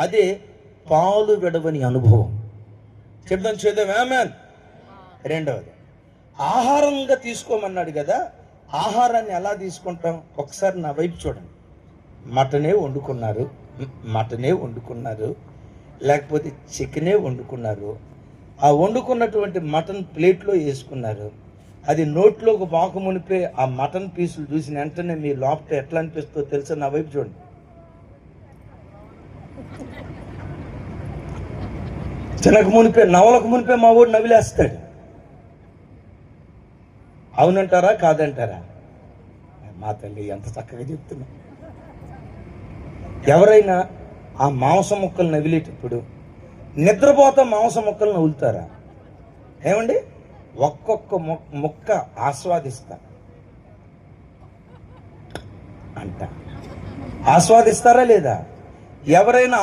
అదే పాలు విడవని అనుభవం. చెప్దాం చేద్దాం ఆమేన్. రెండవది ఆహారంగా తీసుకోమన్నాడు కదా, ఆహారాన్ని ఎలా తీసుకుంటాం? ఒకసారి నా వైపు చూడండి. మటనే వండుకున్నారు, లేకపోతే చికెనే వండుకున్నారు. ఆ వండుకున్నటువంటి మటన్ ప్లేట్లో వేసుకున్నారు. అది నోట్లోకి బాకు మునిపే ఆ మటన్ పీసులు చూసిన వెంటనే మీ లోపల ఎట్లా అనిపిస్తుందో తెలుసా? నా వైపు చూడండి. నవలకు మునిపే మా ఊరు నవిలేస్తాడు. అవునంటారా కాదంటారా? మా తల్లి ఎంత చక్కగా చెప్తున్నా. ఎవరైనా ఆ మాంసం ముక్కలు నవిలేటప్పుడు నిద్రపోతా మాంసం ముక్కలు నవ్వులుతారా? ఏమండి, ఒక్కొక్క ముక్క ఆస్వాదిస్తా అంట. ఆస్వాదిస్తారా లేదా? ఎవరైనా